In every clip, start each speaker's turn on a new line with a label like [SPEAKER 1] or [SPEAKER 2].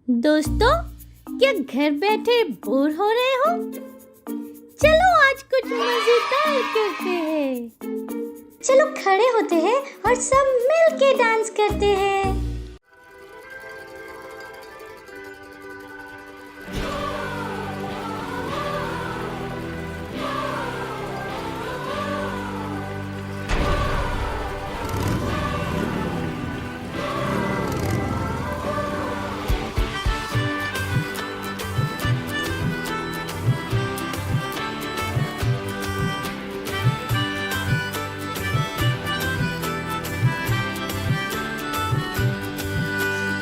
[SPEAKER 1] दोस्तों, क्या घर बैठे बोर हो रहे हो? चलो आज कुछ मजेदार करते हैं। चलो खड़े होते हैं और सब मिल के डांस करते हैं।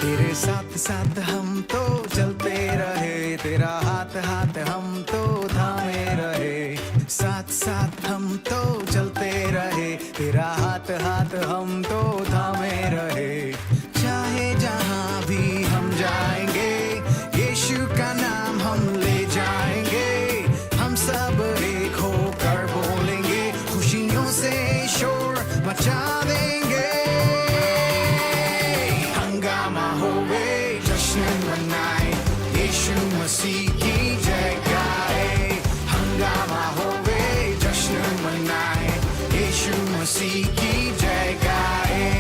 [SPEAKER 2] तेरे साथ साथ हम तो चलते रहे, तेरा हाथ हाथ हम तो थामे रहे। साथ साथ हम तो चलते रहे, तेरा हाथ हाथ हम तो थामे रहे। चाहे जहाँ भी हम जाएंगे, यीशु का नाम हम ले जाएंगे। हम सब एक होकर बोलेंगे, खुशियों से शोर मचा देंगे। हंगामा होवे, जश्न मनाए, यीशु मसीह की जय गाए। हंगामा होवे, जश्न मनाए, यीशु मसीह की जय गाए।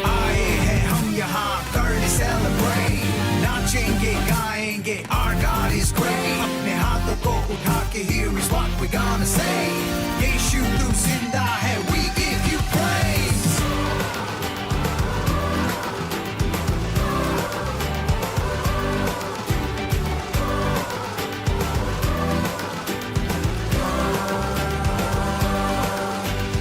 [SPEAKER 2] आए हैं हम यहाँ करने celebrate, नाचेंगे गाएंगे, our God is great। अपने हाथों को उठा के here is what we gonna say, यीशु तू जिंदा है, we give you praise।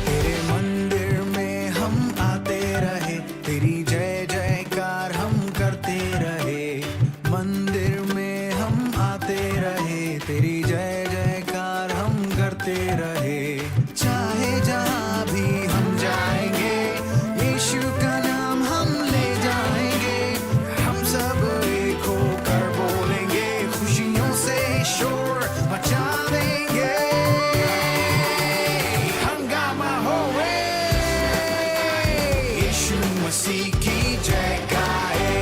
[SPEAKER 2] तेरे मंदिर में हम आते रहे, तेरी जय जयकार हम करते रहे। मंदिर में हम आते रहे, तेरी जय जयकार हम करते रहे। चाहे जहाँ भी हम जाएंगे, यीशु का नाम हम ले जाएंगे। हम सब एक होकर बोलेंगे, खुशियों से शोर मचा देंगे। हंगामा होवे, यीशु मसीह की जय गाए।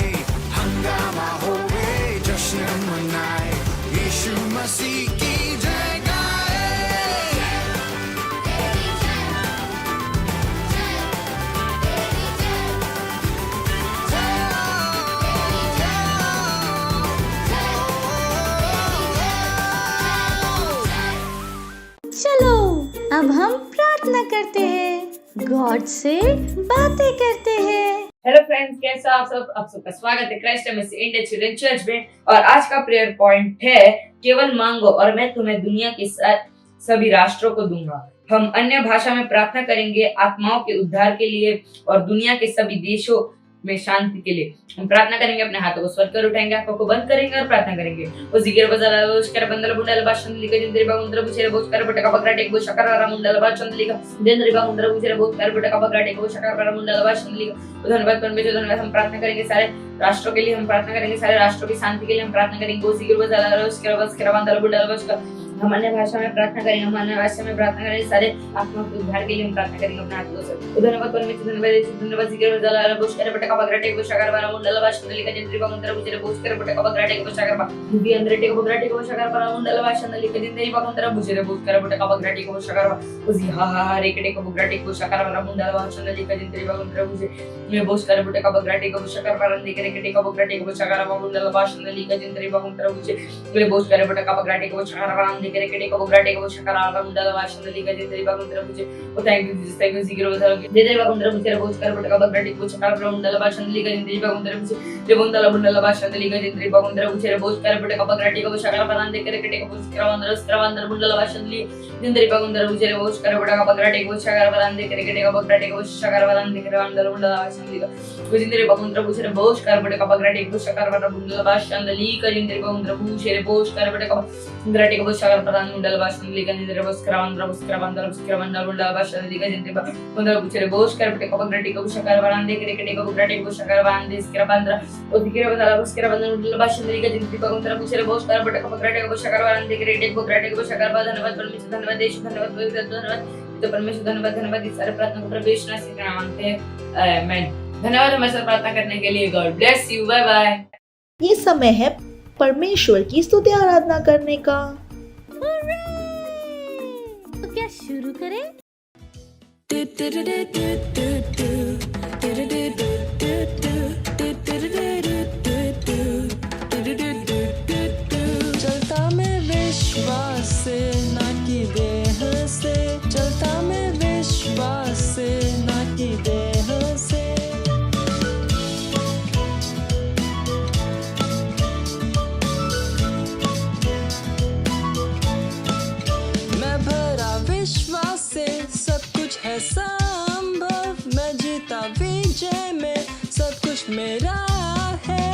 [SPEAKER 2] हंगामा होवे, जश्न मनाए, यीशु मसीह की जय गाए।
[SPEAKER 1] चलो अब हम प्रार्थना करते हैं, गॉड से बातें करते हैं।
[SPEAKER 3] हेलो फ्रेंड्स, कैसे हो आप सब? आप सबका स्वागत है Christ MSc India children church में। और आज का प्रेयर पॉइंट है, केवल मांगो और मैं तुम्हें दुनिया के सभी राष्ट्रों को दूंगा। हम अन्य भाषा में प्रार्थना करेंगे आत्माओं के उद्धार के लिए और दुनिया के सभी देशों में शांति के लिए। हम प्रार्थना करेंगे, अपने हाथों को स्वर्ग कर उठाएंगे, आंखों को बंद करेंगे और प्रार्थना करेंगे। ओ जिगर बजाला उस्कर बंदल बुंडल भाषण लिखा जिंदरी बागुंद्र बुचेरे बोचकर बटका बकराटे को शकरारा मुंडल भाषण लिखा जिंदरी बागुंद्र बुचेरे बोचकर बटका बकराटे को शकरारा मुंडल भाषण लिखा। धन्यवाद परमेश्वर, धन्यवाद। हम प्रार्थना करेंगे सारे राष्ट्रों के लिए, हम प्रार्थना करेंगे सारे राष्ट्रों की शांति के लिए। हम प्रार्थना करेंगे ओ जिगर बजाला उस्कर बस्कर बंदल बुंडल भाषण। हम अन्य भाषा में प्रार्थना करेंगे, हम अन्य भाषा में प्रार्थना करेंगे सारे आत्मा के उद्धार के लिए। हम प्रार्थना करेंगे अपने हाथों से। धन्यवाद परमेश्वर, धन्यवाद जिगर बजाला बुस्कर बटका बकराटे को शकरारा मुंडल भाषण लिखा जिंदरी बागुंद्र बुचेरे बोचकर बटका बकराटे को शकरारा मुंडी अंदर टेको बकराटे को शकरारा मुंडल भाषण लिखा जिंदरी बागुंद्र बुचेरे बोचकर बटका बकराटे को शकरारा उसी हा रेकटे को बकराटे को शकरारा मुंडल भाषण लिखा जिंदरी बागुंद्र बुचेरे बोचकर बटका बकराटे को शकरारा रेकटे को बकराटे को शकरारा मुंडल भाषण लिखा जिंदरी बागुंद्र बुचेरे बोचकर बटका बकराटे को शकरारा रेकटे को बकराटे को शकरारा मुंडल भाषण लिखा जिंदरी बागुंद्र बुचेरे। Thank you Jesus, thank you जिगर बजाला जिंदरी बागुंद्र बुचेरे बोचकर बटका बकराटे को शकरारा मुंडल भाषण लिखा जिंदरी बागुंद्र बुचेरे बोंदला बुंडला भाषण लिखा जिंदरी बागुंद्र बुचेरे बोचकर बटका बकराटे को शकरारा रेकटे को बुचकर बुंडल भाषण लिखा जिंदरी बागुंद्र बुचेरे बोचकर बटका बकराटे को शकरारा रेकटे को बकराटे को शकरारा बुंडल भाषण लिखा जिंदरी बागुंद्र बुचेरे बोचकर बटका बकराटे को शकरारा बुंडल भाषण लिखा जिंदरी बागुंद्र बुचेरे बोचकर बटका बकराटे को शकरारा Buskara Pradan Mundal Bashan Liga Nindra Buskara Andra Buskara Bandal Buskara Bandal Mundal Bashan Liga Nindra Mundal Buskara Buskara Pete Kopagrati Bushakar Varande Krikati Kopagrati Bushakar Vande Skara Bandra Odikira Bandala Buskara Bandal Mundal Bashan Liga Nindra Mundal Buskara Buskara Pete Kopagrati Bushakar Varande Krikati Kopagrati Bushakar Bandana Permission Dhanwad Desh Dhanwad Dhanwad तो परमेश्वर धन्यवाद धन्यवाद इस सारे प्रार्थना को प्रभु यीशु मसीह के नाम मांगते हैं आमीन। धन्यवाद हमारे साथ प्रार्थना करने के लिए। God bless you. Bye bye.
[SPEAKER 4] ये समय है परमेश्वर की स्तुति आराधना करने का।
[SPEAKER 1] तो क्या शुरू करें?
[SPEAKER 5] चलता मैं विश्वास से ना कि देह से, चलता मैं विश्वास से ना कि देह से। मैं भरा विश्वास से, सब कुछ है संभव। मैं जीता विजय में, सब कुछ मेरा है।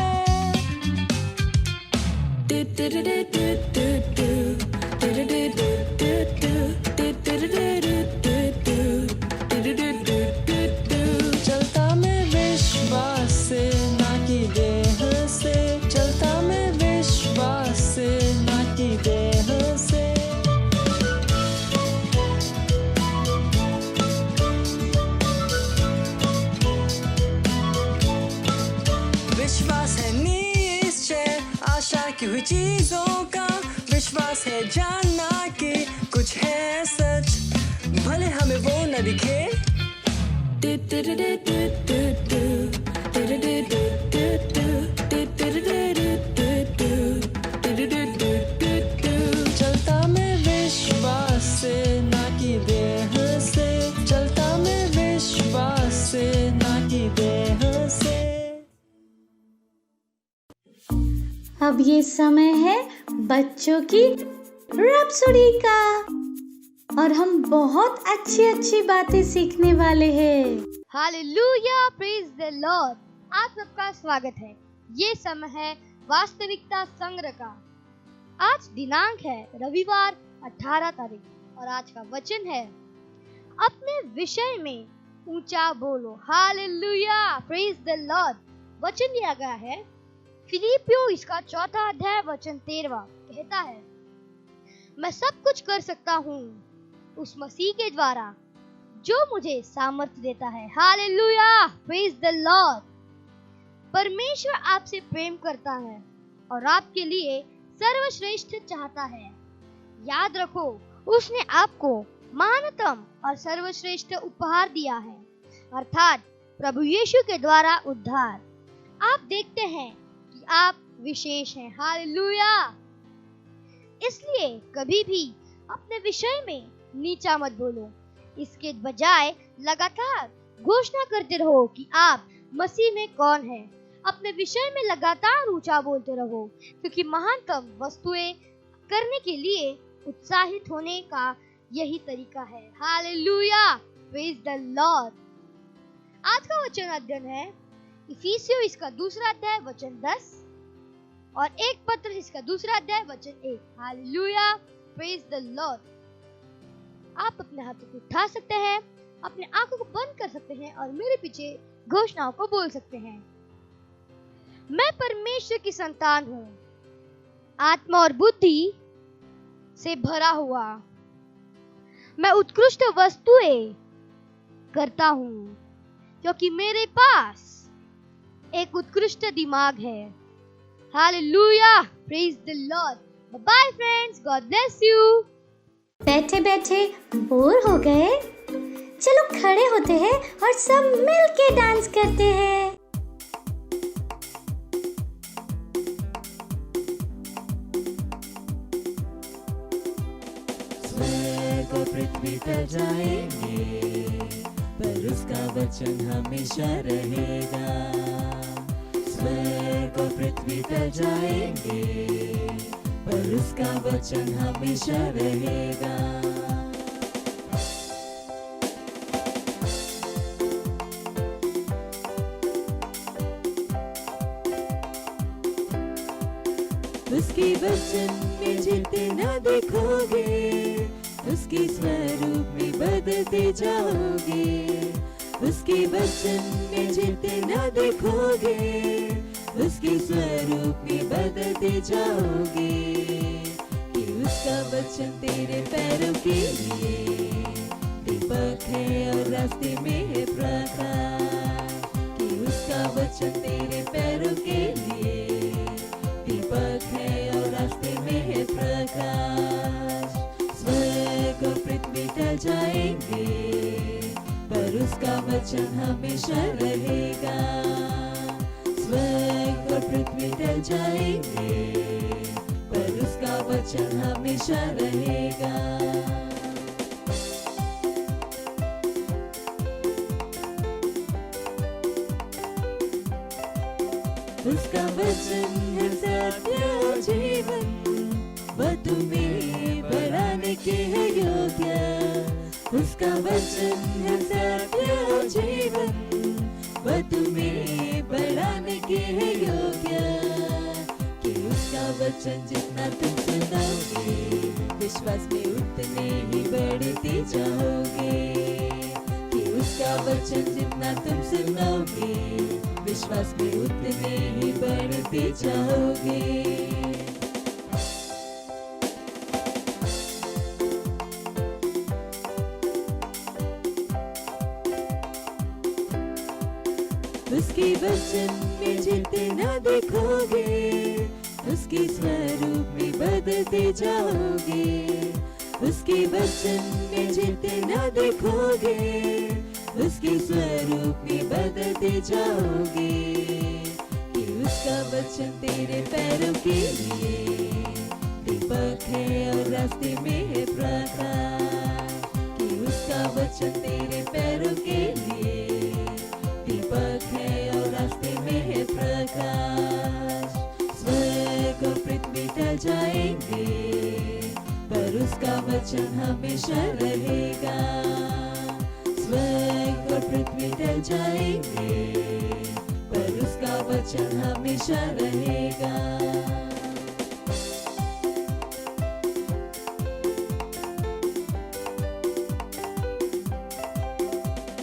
[SPEAKER 5] चलता मैं विश्वास से ना कि देह से, चलता मैं विश्वास से ना कि देह से। विश्वास है निश्चय आशा की हुई चीजों का, विश्वास है जानना कि कुछ है सच, भले हमें वो न दिखे। चलता मैं विश्वास से ना कि देह से, चलता मैं विश्वास से ना कि देह से।
[SPEAKER 1] अब ये समय है बच्चों की रैप्सोडी का और हम बहुत अच्छी बातें सीखने वाले हैं।
[SPEAKER 6] Hallelujah, praise the Lord. आप सबका स्वागत है। ये समय है वास्तविकता संग्रह का। आज दिनांक है रविवार 18 तारीख और आज का वचन है अपने विषय में ऊंचा बोलो। Hallelujah, praise the Lord. वचन दिया गया है फिलिपियो इसका 4 अध्याय वचन 13 कहता है, मैं सब कुछ कर सकता हूँ उस मसीह के द्वारा जो मुझे सामर्थ्य देता है। Hallelujah, praise the Lord. परमेश्वर आपसे प्रेम करता है और आपके लिए सर्वश्रेष्ठ चाहता है। याद रखो, उसने आपको महानतम और सर्वश्रेष्ठ उपहार दिया है, अर्थात प्रभु यीशु के द्वारा उद्धार। आप देखते हैं कि आप विशेष हैं। हालेलुया। इसलिए कभी भी अपने विषय में नीचा मत बोलो, इसके बजाय लगातार घोषणा करते रहो कि आप मसीह में कौन है। अपने विषय में लगातार ऊंचा बोलते रहो, क्योंकि महानतम वस्तुएं करने के लिए उत्साहित होने का यही तरीका है। Hallelujah, praise the Lord. आज का वचन अध्ययन है इफिसियों इसका 2 अध्याय वचन 10 और 1 पत्र इसका 2 अध्याय वचन 1। Hallelujah, praise the Lord. आप अपने हाथों को उठा सकते हैं, अपने आंखों को बंद कर सकते हैं और मेरे पीछे घोषणाओं को बोल सकते हैं। मैं परमेश्वर की संतान हूँ, आत्मा और बुद्धि से भरा हुआ। मैं उत्कृष्ट वस्तुएं करता हूँ क्योंकि मेरे पास एक उत्कृष्ट दिमाग है। Hallelujah, praise the Lord. Bye friends, God bless you.
[SPEAKER 1] बैठे बैठे बोर हो गए? चलो खड़े होते हैं और सब मिल के डांस करते हैं।
[SPEAKER 5] स्वर्ग और पृथ्वी टल जाएंगे पर उसका वचन हमेशा रहेगा। स्वर्ग और पृथ्वी टल जाएंगे पर उसका वचन हमेशा रहेगा। उसके वचन में जितना
[SPEAKER 7] देखोगे, उसके स्वरूप में बदलते जाओगे। उसके वचन में जितना देखोगे, उसके स्वरूप में बदलते जाओगे। कि उसका वचन तेरे पैरों के लिए दीपक है और रास्ते में है प्रकाश। कि उसका वचन तेरे पैरों के लिए दीपक है और रास्ते में है प्रकाश। स्वर्ग और पृथ्वी टल जाएंगे, पर उसका वचन हमेशा रहेगा। स्वर्ग और पृथ्वी टल जाएंगे, पर उसका वचन हमेशा रहेगा। उसका वचन है सत्य और जीवन, वह तुम्हें बढ़ाने के है योग्य। उसका वचन है सत्य और जीवन, वह तुम्हें बढ़ाने के है योग्य। कि उसका वचन जितना तुम सुनोगे, विश्वास में उतने ही बढ़ते जाओगे। कि उसका वचन जितना तुम सुनोगे, विश्वास में उतने ही बढ़ते जाओगे। उसके वचन में जितना देखोगे, उसके स्वरूप में बदलते जाओगे। उसके वचन में जितना देखोगे, उसके स्वरूप में बदलते जाओगे। कि उसका वचन तेरे पैरों के लिए दीपक है और रास्ते में है प्रकाश। कि उसका वचन तेरे पैरों के लिए दीपक है और रास्ते में है प्रकाश। स्वर्ग और पृथ्वी टल जाएंगे, पर उसका वचन हमेशा रहेगा। स्वर्ग और पृथ्वी टल जाएंगे, पर उसका वचन हमेशा रहेगा।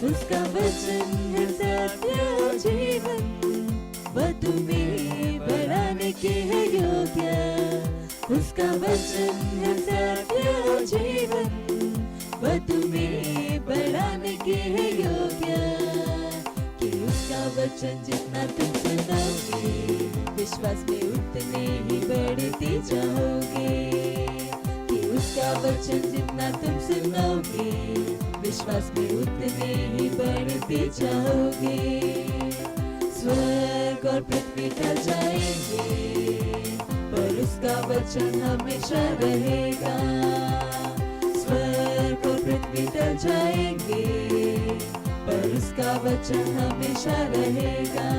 [SPEAKER 7] उसका वचन है सत्य और जीवन, वह तुम्हें बढ़ाने के है योग्य। उसका वचन है सत्य और जीवन, वह तुम्हें बढ़ाने के है योग्य। कि उसका वचन जितना तुम सुनोगे, विश्वास में उतने ही बढ़ते जाओगे। कि उसका वचन जितना तुम सुनोगे, विश्वास में उतने ही बढ़ते जाओगे। स्वर्ग और पृथ्वी टल जाएंगे, पर उसका वचन हमेशा रहेगा। स्वर्ग और पृथ्वी टल जाएंगे, पर उसका वचन हमेशा रहेगा।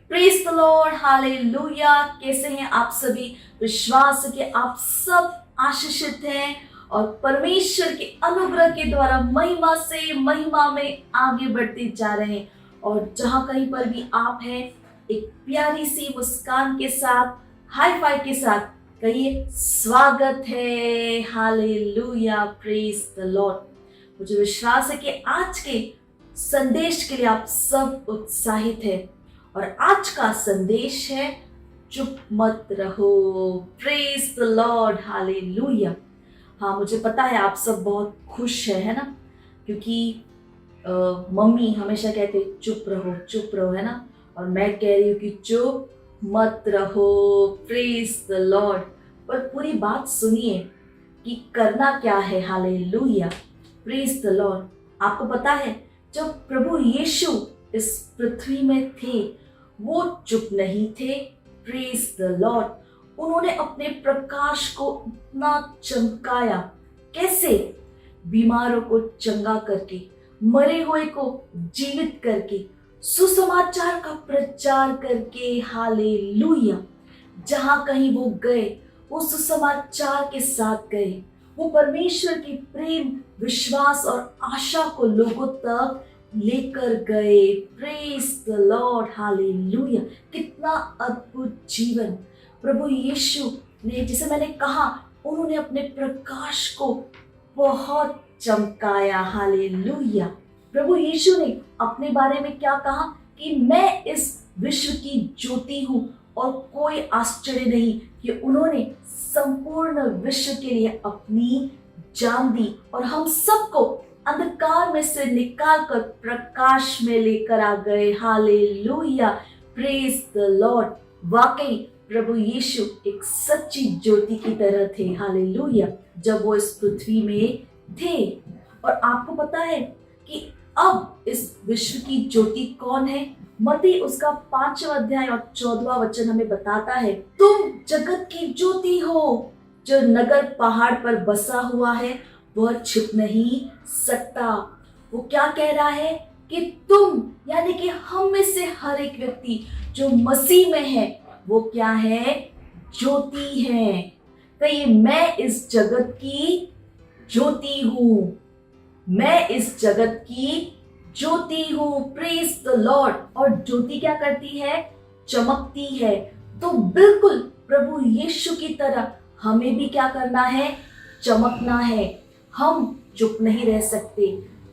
[SPEAKER 8] Praise the Lord, hallelujah. कैसे हैं आप सभी? विश्वास है कि आप सब आशीषित हैं और परमेश्वर के अनुग्रह के द्वारा महिमा से महिमा में आगे बढ़ते जा रहे हैं। और जहां कहीं पर भी आप हैं, एक प्यारी सी मुस्कान के साथ, हाई फाई के साथ कहिए स्वागत है, हालेलुया, प्रेज द लॉर्ड। मुझे विश्वास है कि आज के संदेश के लिए आप सब उत्साहित हैं। और आज का संदेश है चुप मत रहो। Praise the Lord, hallelujah. हाँ, मुझे पता है आप सब बहुत खुश है ना, क्योंकि मम्मी हमेशा कहते चुप रहो, है ना। और मैं कह रही हूँ कि चुप मत रहो। Praise the Lord. पर पूरी बात सुनिए कि करना क्या है। Hallelujah, praise the Lord. आपको पता है जब प्रभु यीशु इस पृथ्वी में थे, वो चुप नहीं थे। Praise the Lord. उन्होंने अपने प्रकाश को इतना चमकाया। कैसे? बीमारों को चंगा करके, मरे हुए को जीवित करके, सुसमाचार का प्रचार करके। हालेलुया। जहां कहीं वो गए, वो सुसमाचार के साथ गए। वो परमेश्वर की प्रेम, विश्वास और आशा को लोगों तक लेकर गए। Praise the Lord, hallelujah. कितना अद्भुत जीवन प्रभु यीशु ने, जिसे मैंने कहा, उन्होंने अपने प्रकाश को बहुत चमकाया। हालेलुया। प्रभु यीशु ने अपने बारे में क्या कहा कि मैं इस विश्व की ज्योति हूँ, और कोई आश्चर्य नहीं कि उन्होंने संपूर्ण विश्व के लिए अपनी जान दी और हम सबको अंधकार में से निकालकर प्रकाश में लेकर आ गए। हालेलुया। Praise the Lord. वाकई प्रभु यीशु एक सच्ची ज्योति की तरह थे। हालेलुया। जब वो इस पृथ्वी में थे, और आपको पता है कि अब इस विश्व की ज्योति कौन है? मत्ती उसका 5वां अध्याय और 14वां वचन हमें बताता है, तुम जगत की ज्योति हो। जो नगर पहाड़ पर बसा हुआ है वह छिप नहीं सकता। वो क्या कह रहा है कि तुम, यानी कि हम में से हर एक व्यक्ति जो मसीह में है, वो क्या है? ज्योति है। कहिए, मैं इस जगत की ज्योति हूँ। मैं इस जगत की ज्योति हूँ। Praise the Lord. और ज्योति क्या करती है? चमकती है। तो बिल्कुल प्रभु यीशु की तरह हमें भी क्या करना है? चमकना है। हम चुप नहीं रह सकते।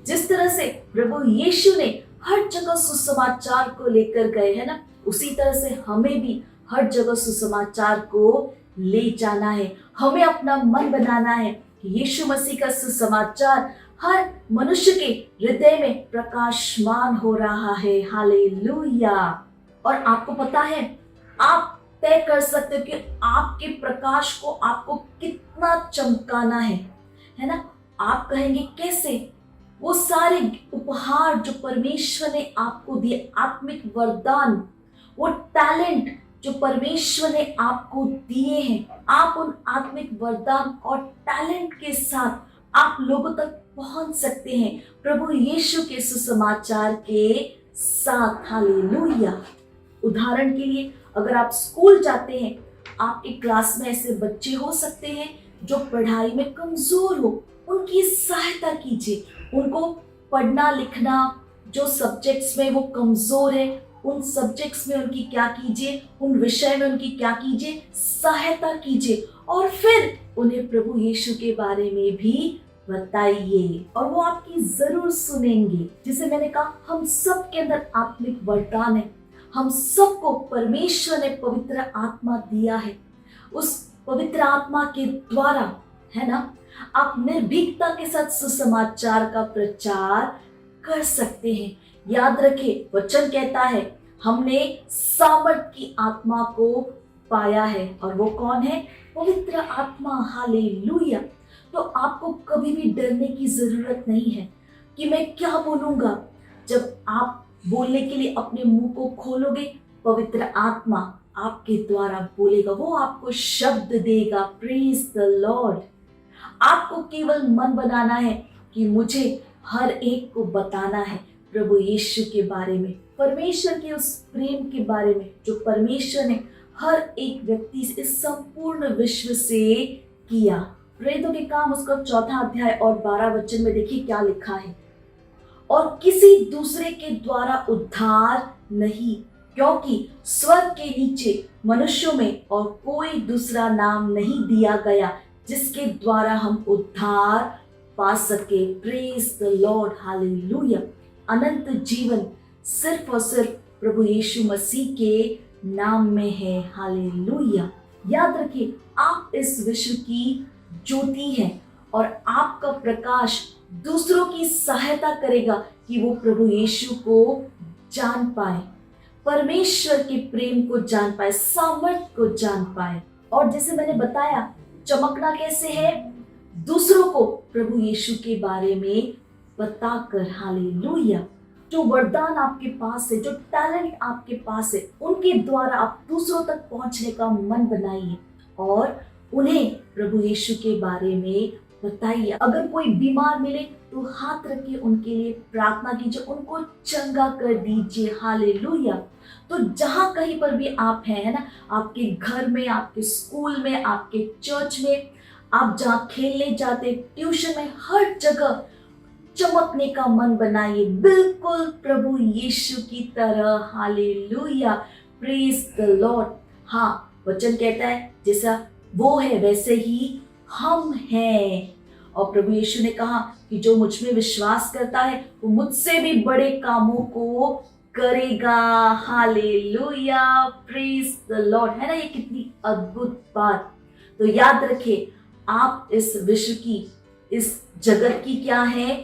[SPEAKER 8] जिस तरह से प्रभु यीशु ने हर जगह सुसमाचार को लेकर गए है ना, उसी तरह से हमें भी हर जगह सुसमाचार को ले जाना है। हमें अपना मन बनाना है कि यीशु मसीह का सुसमाचार हर मनुष्य के हृदय में प्रकाशमान हो रहा है। हालेलुया। और आपको पता है, आप तय कर सकते हो कि आपके प्रकाश को आपको कितना चमकाना है ना? आप कहेंगे कैसे? वो सारे उपहार जो परमेश्वर ने आपको दिए, आत्मिक वरदान, वो टैलेंट जो परमेश्वर ने आपको दिए हैं, आप उन आत्मिक वरदान और टैलेंट के साथ आप लोगों तक पहुंच सकते हैं प्रभु यीशु के सुसमाचार के साथ। हालेलुया। उदाहरण के लिए, अगर आप स्कूल जाते हैं, आपके क्लास में ऐसे बच्चे हो सकते हैं जो पढ़ाई में कमजोर हो, उनकी सहायता कीजिए। उनको पढ़ना लिखना, जो सब्जेक्ट्स में वो कमजोर है, उन सब्जेक्ट्स में उनकी क्या कीजिए, उन विषय में उनकी क्या कीजिए? सहायता कीजिए। और फिर उन्हें प्रभु यीशु के बारे में भी बताइए, और वो आपकी जरूर सुनेंगे। जिसे मैंने कहा, हम सब के अंदर आत्मिक वरदान है। हम सबको परमेश्वर ने पवित्र आत्मा दिया है। उस पवित्र आत्मा के द्वारा, है ना, आप निर्भीकता के साथ सुसमाचार का प्रचार कर सकते हैं। याद रखें, वचन कहता है हमने सामर्थ की आत्मा को पाया है, और वो कौन है? पवित्र आत्मा। हालेलुया। तो आपको कभी भी डरने की जरूरत नहीं है कि मैं क्या बोलूंगा। जब आप बोलने के लिए अपने मुंह को खोलोगे, पवित्र आत्मा आपके द्वारा बोलेगा, वो आपको शब्द देगा। Praise the Lord. आपको केवल मन बनाना है कि मुझे हर एक को बताना है प्रभु यीशु के बारे में, परमेश्वर के उस प्रेम के बारे में जो परमेश्वर ने हर एक व्यक्ति से, इस संपूर्ण विश्व से किया। प्रेरितों के काम उसका 4 अध्याय और 12 वचन में देखिए क्या लिखा है, और किसी दूसरे के द्वारा उद्धार नहीं, क्योंकि स्वर्ग के नीचे मनुष्यों में और कोई दूसरा नाम नहीं दिया गया जिसके द्वारा हम उद्धार पा सके। Praise the Lord. हालेलुया। अनंत जीवन सिर्फ और सिर्फ प्रभु यीशु मसीह के नाम में है। हालेलुया। याद रखिए, आप इस विश्व की ज्योति हैं और आपका प्रकाश दूसरों की सहायता करेगा कि वो प्रभु यीशु को जान पाए, परमेश्वर के प्रेम को जान पाए, सामर्थ को जान पाए। और जैसे मैंने बताया, चमकना कैसे है? दूसरों को प्रभु यीशु के बारे में बताकर। हालेलुया। जो वरदान आपके पास है, जो टैलेंट आपके पास है, उनके द्वारा आप दूसरों तक पहुंचने का मन बनाइए और उन्हें प्रभु यीशु के बारे में बताइए। अगर कोई बीमार मिले तो हाथ रखिए, उनके लिए प्रार्थना कीजिए, उनको चंगा कर दीजिए। हालेलुया। तो जहां कहीं पर भी आप हैं, है ना, आपके घर में, आपके स्कूल में, आपके चर्च में, आप जहाँ खेलने जाते, ट्यूशन में, हर जगह चमकने का मन बनाइए, बिल्कुल प्रभु यीशु की तरह। Hallelujah, praise the Lord. हाँ, वचन कहता है जैसा वो है वैसे ही हम हैं। और प्रभु यीशु ने कहा कि जो मुझ में विश्वास करता है वो मुझसे भी बड़े कामों को करेगा। Hallelujah, praise the Lord. है ना ये कितनी अद्भुत बात। तो याद रखें, आप इस विश्व की, इस जगत की क्या है?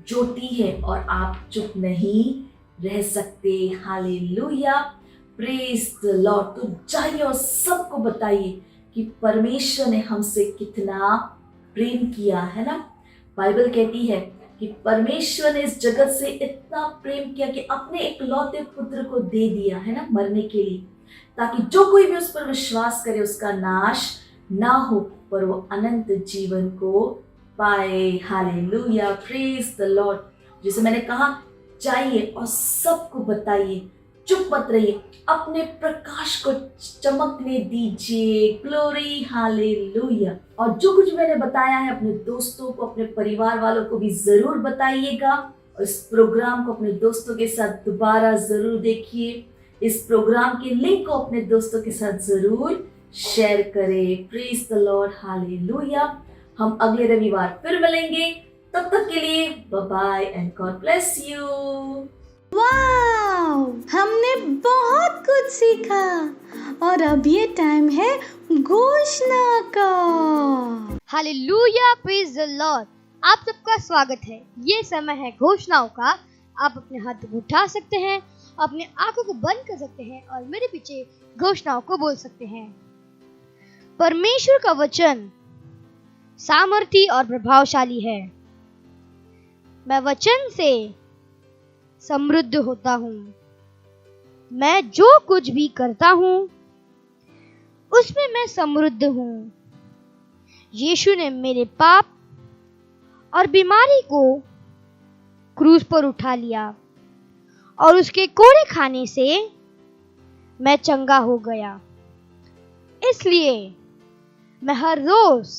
[SPEAKER 8] ज्योति है, और आप चुप नहीं रह सकते। Hallelujah, praise the Lord. तो जाइए और सबको बताइए कि परमेश्वर ने हमसे कितना प्रेम किया है ना। बाइबल कहती है कि परमेश्वर ने इस जगत से इतना प्रेम किया कि अपने इकलौते पुत्र को दे दिया है ना, मरने के लिए, ताकि जो कोई भी उस पर विश्वास करे उसका नाश ना हो, पर वो अनंत जीवन को पाए। Hallelujah, praise the Lord. जैसे मैंने कहा, जाइए और सबको बताइए, चुप मत रहिए, अपने प्रकाश को चमकने दीजिए। Glory, hallelujah. और जो कुछ मैंने बताया है अपने दोस्तों को, अपने परिवार वालों को भी जरूर बताइएगा। और इस प्रोग्राम को अपने दोस्तों के साथ दोबारा जरूर देखिए। इस प्रोग्राम के लिंक को अपने दोस्तों के साथ जरूर शेयर करें। Praise the Lord, hallelujah. हम अगले रविवार फिर मिलेंगे, तब तक के लिए bye bye and God bless you.
[SPEAKER 1] Wow, हमने बहुत कुछ सीखा और अब ये टाइम है घोषणा का।
[SPEAKER 6] Hallelujah, praise the Lord. आप सबका स्वागत है। ये समय है घोषणाओं का। आप अपने हाथ को उठा सकते हैं, अपने आंखों को बंद कर सकते हैं और मेरे पीछे घोषणाओं को बोल सकते हैं। परमेश्वर का वचन सामर्थी और प्रभावशाली है। मैं वचन से समृद्ध होता हूँ। मैं जो कुछ भी करता हूँ उसमें मैं समृद्ध हूँ। यीशु ने मेरे पाप और बीमारी को क्रूस पर उठा लिया और उसके कोड़े खाने से मैं चंगा हो गया। इसलिए मैं हर रोज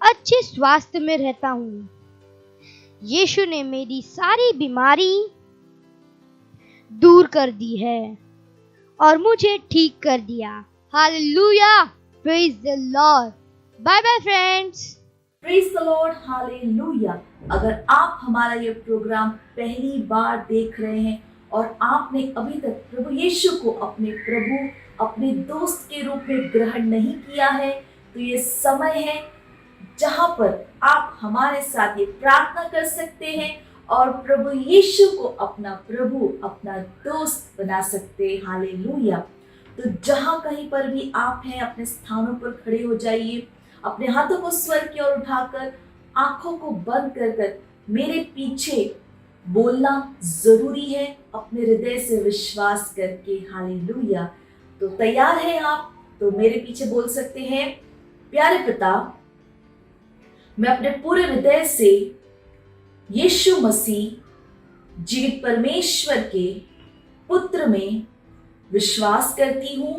[SPEAKER 6] अच्छे स्वास्थ्य में रहता हूँ। यीशु ने मेरी सारी बीमारी दूर कर दी है और मुझे ठीक कर दिया। Hallelujah, praise the Lord. Bye bye friends.
[SPEAKER 8] Praise the Lord, hallelujah. अगर आप हमारा ये प्रोग्राम पहली बार देख रहे हैं और आपने अभी तक प्रभु यीशु को अपने प्रभु, अपने दोस्त के रूप में ग्रहण नहीं किया है, तो ये समय है जहां पर आप हमारे साथ ये प्रार्थना कर सकते हैं और प्रभु यीशु को अपना प्रभु, अपना दोस्त बना सकते हैं। हालेलुया। तो जहां कहीं पर भी आप हैं, अपने स्थानों पर खड़े हो जाइए, अपने हाथों को स्वर्ग की ओर उठाकर, आंखों को बंद कर कर मेरे पीछे बोलना जरूरी है, अपने हृदय से विश्वास करके। हालेलुया। तो तैयार हैं आप? तो मेरे पीछे बोल सकते हैं, प्यारे पिता, मैं अपने पूरे हृदय से यीशु मसीह जीवित परमेश्वर के पुत्र में विश्वास करती हूँ।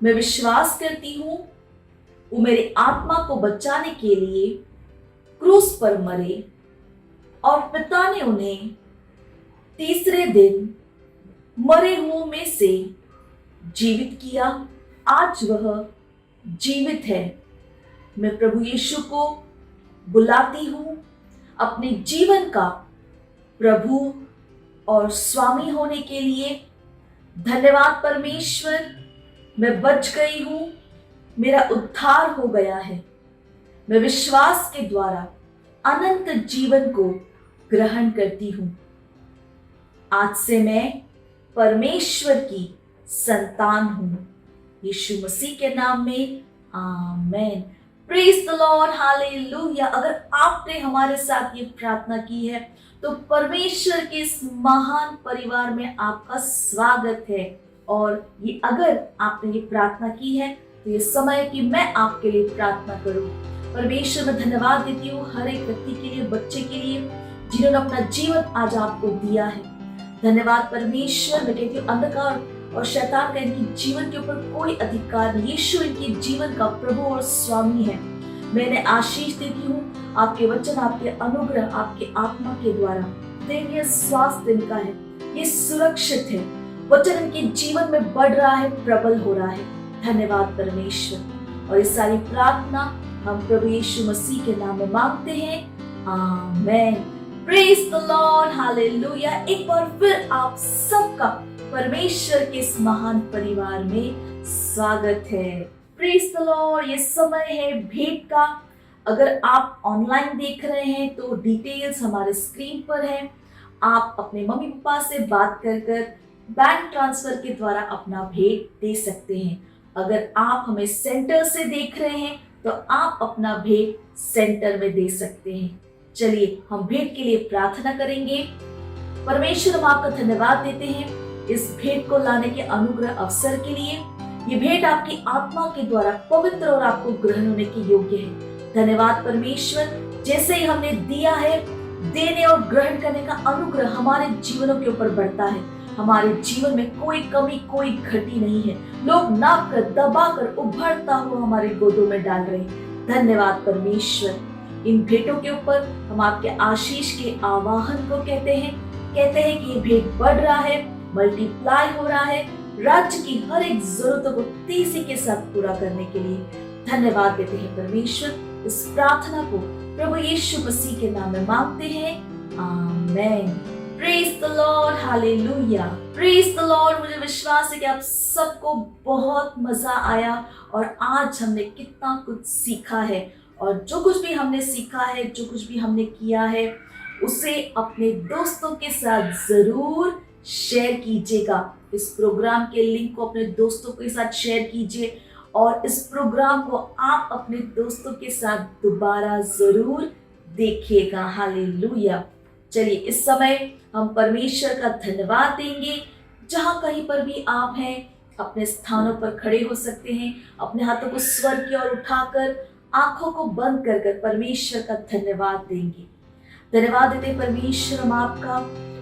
[SPEAKER 8] मैं विश्वास करती हूँ वो मेरे आत्मा को बचाने के लिए क्रूस पर मरे और पिता ने उन्हें तीसरे दिन मरे हुओं में से जीवित किया। आज वह जीवित है। मैं प्रभु यीशु को बुलाती हूँ अपने जीवन का प्रभु और स्वामी होने के लिए। धन्यवाद परमेश्वर, मैं बच गई हूँ, मेरा उद्धार हो गया है। मैं विश्वास के द्वारा अनंत जीवन को ग्रहण करती हूँ। आज से मैं परमेश्वर की संतान हूँ। यीशु मसीह के नाम में amen. Praise the Lord, hallelujah. अगर आपने हमारे साथ ये प्रार्थना की है तो परमेश्वर के इस महान परिवार में आपका स्वागत है। और ये अगर आपने ये प्रार्थना की है तो ये समय है कि मैं आपके लिए प्रार्थना करूं। परमेश्वर, मैं धन्यवाद देती हूँ हर एक व्यक्ति के लिए, बच्चे के लिए, जिन्होंने अपना जीवन आज आपको दिया है। धन्यवाद परमेश्वर। मैं कहती हूँ अंधकार और शैतान का इनके जीवन के ऊपर कोई अधिकार नहीं। यीशु इनके जीवन का प्रभु और स्वामी है। मैंने आशीष देती हूँ आपके वचन, आपके अनुग्रह, आपके आत्मा के द्वारा। दैवीय स्वास्थ्य इनका है, ये सुरक्षित है, वचन इनके जीवन में बढ़ रहा है, प्रबल हो रहा है। धन्यवाद परमेश्वर। और ये सारी प्रार्थना हम प्रभु यीशु मसीह के नाम में मांगते हैं, amen. Praise the Lord, hallelujah. एक बार फिर आप सबका परमेश्वर के इस महान परिवार में स्वागत है। Praise the Lord. ये समय है भेंट का। अगर आप ऑनलाइन देख रहे हैं तो डिटेल्स हमारे स्क्रीन पर है। आप अपने मम्मी पापा से बात कर बैंक ट्रांसफर के द्वारा अपना भेंट दे सकते हैं। अगर आप हमें सेंटर से देख रहे हैं तो आप अपना भेंट सेंटर में दे सकते हैं। चलिए हम भेंट के लिए प्रार्थना करेंगे। परमेश्वर, हम आपका धन्यवाद देते हैं इस भेंट को लाने के अनुग्रह अवसर के लिए। ये भेंट आपकी आत्मा के द्वारा पवित्र और आपको ग्रहण होने के योग्य है। धन्यवाद परमेश्वर, जैसे ही हमने दिया है, देने और ग्रहण करने का अनुग्रह हमारे जीवनों के ऊपर बढ़ता है। हमारे जीवन में कोई कमी, कोई घटी नहीं है। लोग नाप कर, दबा कर, उभरता हुआ हमारे गोदों में डाल रहे हैं। धन्यवाद परमेश्वर। इन भेंटों के ऊपर हम आपके आशीष के आवाहन को कहते हैं कि ये भेंट बढ़ रहा है, मल्टीप्लाई हो रहा है, राज्य की हर एक जरूरतों को तेजी के साथ पूरा करने के लिए धन्यवाद देते हैं परमेश्वर। इस प्रार्थना को प्रभु यीशु मसीह के नाम में मांगते हैं, amen. Praise the Lord, hallelujah. Praise the Lord. मुझे विश्वास है कि आप सबको बहुत मजा आया और आज हमने कितना कुछ सीखा है। और जो कुछ भी हमने सीखा है, जो कुछ भी हमने किया है, उसे अपने दोस्तों के साथ जरूर शेयर कीजिएगा। इस प्रोग्राम के लिंक को अपने दोस्तों के साथ शेयर कीजिए और इस प्रोग्राम को आप अपने दोस्तों के साथ दोबारा जरूर देखिएगा। हालेलुया। चलिए इस समय हम परमेश्वर का धन्यवाद देंगे। जहाँ कहीं पर भी आप हैं, अपने स्थानों पर खड़े हो सकते हैं। अपने हाथों को स्वर की ओर उठाकर, आंखों को बंद कर परमेश्वर का धन्यवाद देंगे। धन्यवाद देते परमेश्वर,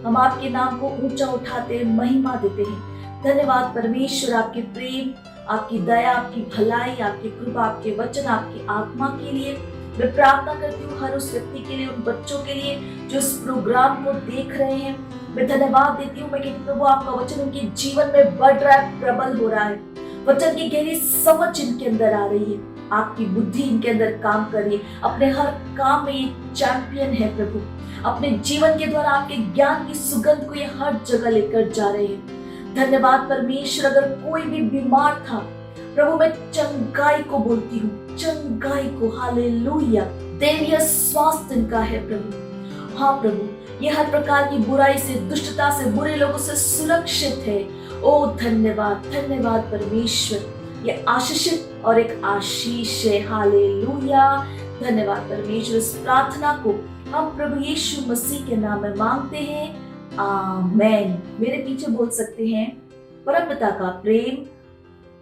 [SPEAKER 8] हम आपके नाम को ऊंचा उठाते हैं, महिमा देते हैं। धन्यवाद परमेश्वर, आपके प्रेम, आपकी दया, आपकी भलाई, आपकी कृपा, आपके वचन, आपकी आत्मा के लिए। मैं प्रार्थना करती हूँ हर उस व्यक्ति के लिए, उन बच्चों के लिए जो इस प्रोग्राम को देख रहे हैं। मैं धन्यवाद देती हूँ। मैं कहती हूँ प्रभु, आपका वचन उनके जीवन में बढ़ रहा है, प्रबल हो रहा है। वचन की गहरी समझ इनके अंदर आ रही है, आपकी बुद्धि इनके अंदर काम कर रही है। अपने हर काम में ये चैंपियन है प्रभु। अपने जीवन के द्वारा आपके ज्ञान की सुगंध को ये हर जगह लेकर जा रहे हैं। धन्यवाद परमेश्वर। अगर कोई भी बीमार था प्रभु, मैं चंगाई को बोलती हूँ, चंगाई को। हालेलुया। दैवीय स्वास्थ्य इनका है प्रभु। हाँ प्रभु, ये हर प्रकार की बुराई से, दुष्टता से, बुरे लोगों से सुरक्षित है। ओ धन्यवाद, धन्यवाद परमेश्वर। ये आशीषित और एक आशीष है। हालेलुया। धन्यवाद परमेश्वर। इस प्रार्थना को हम प्रभु यीशु मसीह के नाम में मांगते हैं, आमेन। मेरे पीछे बोल सकते हैं, परमपिता का प्रेम,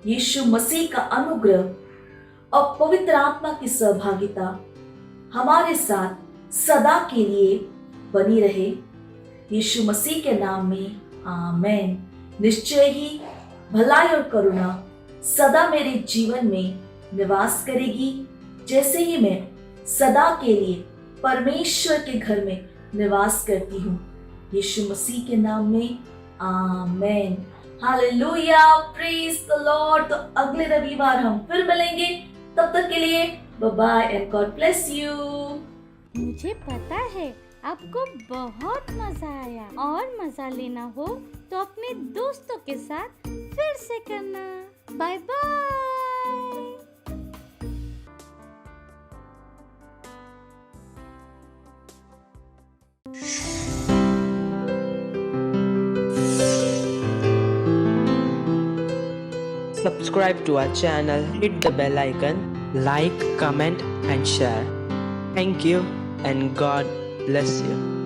[SPEAKER 8] यीशु मसीह का अनुग्रह और पवित्र आत्मा की सहभागिता हमारे साथ सदा के लिए बनी रहे। यीशु मसीह के नाम में, आमेन। निश्चय ही भलाई और करुणा सदा मेरे जीवन में निवास करेगी, जैसे ही मैं सदा के लिए परमेश्वर के घर में निवास करती हूँ। यीशु मसीह के नाम में, आमेन। हालेलुया। Praise the Lord. तो अगले रविवार हम फिर मिलेंगे। तब तक के लिए bye bye and God bless you.
[SPEAKER 1] मुझे पता है आपको बहुत मजा आया और मजा लेना हो तो अपने दोस्तों के साथ फिर से करना। Bye bye.
[SPEAKER 9] Subscribe to our channel, hit the bell icon, like, comment and share. Thank you and God bless you.